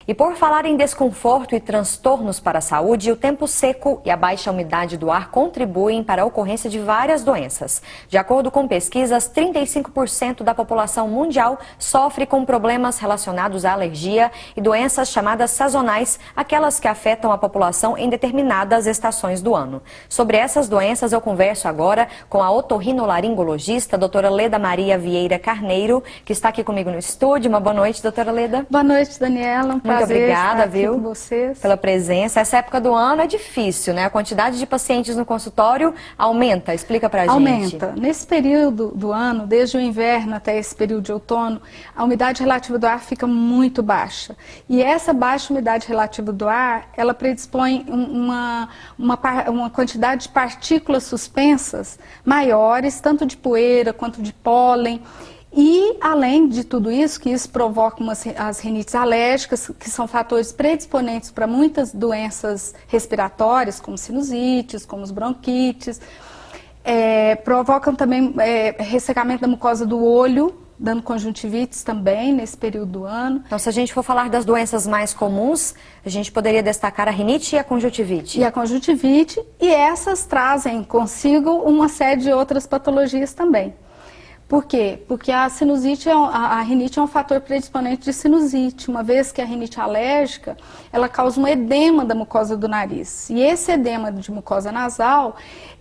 E por falar em desconforto e transtornos para a saúde, o tempo seco e a baixa umidade do ar contribuem para a ocorrência de várias doenças. De acordo com pesquisas, 35% da população mundial sofre com problemas relacionados à alergia e doenças chamadas sazonais, aquelas que afetam a população em determinadas estações do ano. Sobre essas doenças, eu converso agora com a otorrinolaringologista, doutora Leda Maria Vieira Carneiro, que está aqui comigo no estúdio. Uma boa noite, doutora Leda. Boa noite, Daniela. Muito obrigada, viu, com vocês. pela presença. Essa época do ano é difícil, né? A quantidade de pacientes no consultório aumenta. Explica pra gente. Aumenta. Nesse período do ano, desde o inverno até esse período de outono, a umidade relativa do ar fica muito baixa. E essa baixa umidade relativa do ar, ela predispõe uma quantidade de partículas suspensas maiores, tanto de poeira quanto de pólen. E, além de tudo isso, que isso provoca as rinites alérgicas, que são fatores predisponentes para muitas doenças respiratórias, como sinusites, como os bronquites, provocam também ressecamento da mucosa do olho, dando conjuntivites também nesse período do ano. Então, se a gente for falar das doenças mais comuns, a gente poderia destacar a rinite e a conjuntivite. E a conjuntivite, e essas trazem consigo uma série de outras patologias também. Por quê? Porque a sinusite, a rinite é um fator predisponente de sinusite, uma vez que a rinite alérgica, ela causa um edema da mucosa do nariz. E esse edema de mucosa nasal,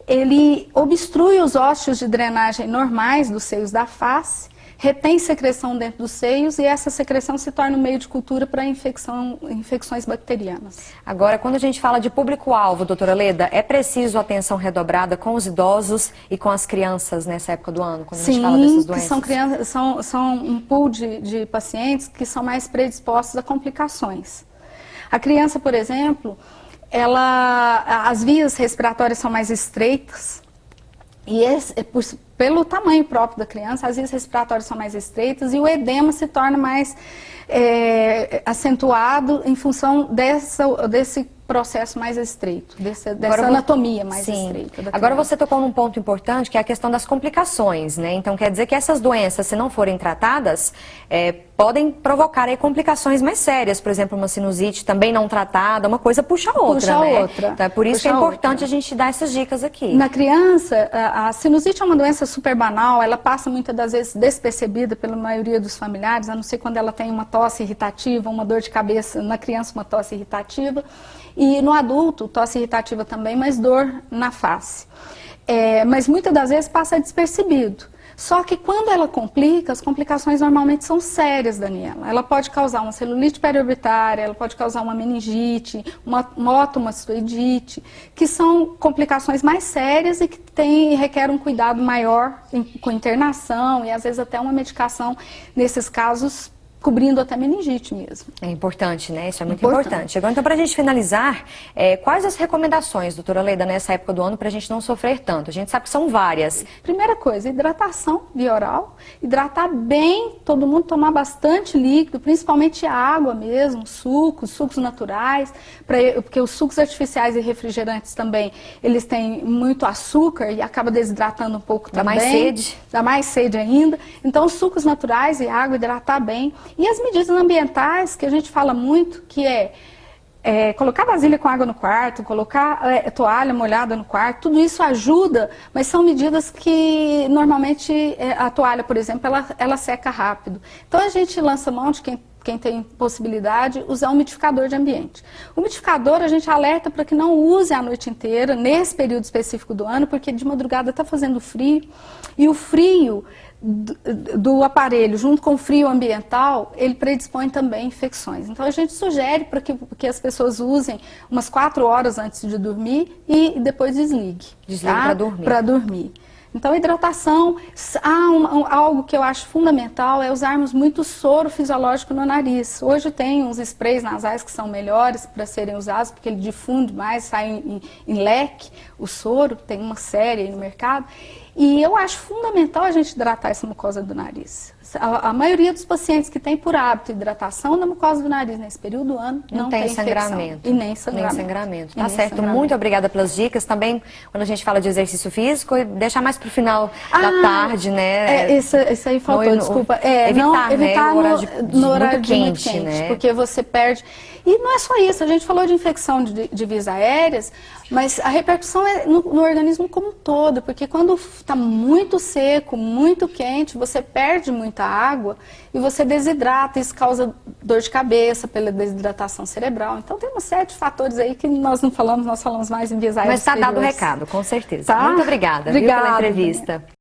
ele obstrui os ósseos de drenagem normais dos seios da face, retém secreção dentro dos seios e essa secreção se torna um meio de cultura para infecções bacterianas. Agora, quando a gente fala de público-alvo, doutora Leda, é preciso atenção redobrada com os idosos e com as crianças nessa época do ano, quando a gente fala dessas doenças? Sim, são um pool de pacientes que são mais predispostos a complicações. A criança, por exemplo, as vias respiratórias são mais estreitas e pelo tamanho próprio da criança, as vias respiratórias são mais estreitas e o edema se torna mais acentuado em função desse processo mais estreito, dessa anatomia mais estreita. Agora você tocou num ponto importante, que é a questão das complicações, né? Então quer dizer que essas doenças, se não forem tratadas, podem provocar aí complicações mais sérias. Por exemplo, uma sinusite também não tratada, uma coisa puxa a outra, né? Então é por isso que é importante a gente dar essas dicas aqui. Na criança, a sinusite é uma doença super banal, ela passa muitas das vezes despercebida pela maioria dos familiares, a não ser quando ela tem uma tosse irritativa, uma dor de cabeça, na criança uma tosse irritativa. E no adulto, tosse irritativa também, mas dor na face. Mas muitas das vezes passa despercebido. Só que quando ela complica, as complicações normalmente são sérias, Daniela. Ela pode causar uma celulite periorbitária, ela pode causar uma meningite, uma otomastoidite, que são complicações mais sérias e que requer um cuidado maior com internação e às vezes até uma medicação, nesses casos, cobrindo até meningite mesmo. É importante, né? Isso é muito importante. Agora, então, para a gente finalizar, quais as recomendações, doutora Leda, nessa época do ano, para a gente não sofrer tanto? A gente sabe que são várias. Primeira coisa, hidratação via oral. Hidratar bem, todo mundo tomar bastante líquido, principalmente água mesmo, sucos naturais, porque os sucos artificiais e refrigerantes também, eles têm muito açúcar e acaba desidratando um pouco também. Dá mais sede. Dá mais sede ainda. Então, sucos naturais e água, hidratar bem. E as medidas ambientais, que a gente fala muito, que colocar vasilha com água no quarto, colocar toalha molhada no quarto, tudo isso ajuda, mas são medidas que normalmente a toalha, por exemplo, ela seca rápido. Então a gente lança mão de quem tem possibilidade, usar um umidificador de ambiente. O umidificador a gente alerta para que não use a noite inteira, nesse período específico do ano, porque de madrugada está fazendo frio, e o frio do aparelho, junto com o frio ambiental, ele predispõe também infecções. Então a gente sugere para que as pessoas usem umas 4 horas antes de dormir e depois desligue. Desligue para dormir. Para dormir. Então, hidratação, algo que eu acho fundamental é usarmos muito soro fisiológico no nariz. Hoje tem uns sprays nasais que são melhores para serem usados, porque ele difunde mais, sai em leque o soro, tem uma série aí no mercado. E eu acho fundamental a gente hidratar essa mucosa do nariz. A maioria dos pacientes que tem por hábito hidratação na mucosa do nariz nesse período do ano não tem sangramento. E nem sangramento. Nem sangramento. Tá certo. Muito obrigada pelas dicas. Também, quando a gente fala de exercício físico, deixar mais pro final da tarde, né? Isso aí faltou, desculpa. Evitar, né, no horário muito muito quente, né? Porque você perde. E não é só isso, a gente falou de infecção de vias aéreas, mas a repercussão é no organismo como um todo, porque quando está muito seco, muito quente, você perde muita água e você desidrata, isso causa dor de cabeça pela desidratação cerebral. Então tem uma série de fatores aí que nós não falamos, nós falamos mais em vias aéreas. Mas está dado o recado, com certeza. Tá? Muito obrigada, viu, pela entrevista.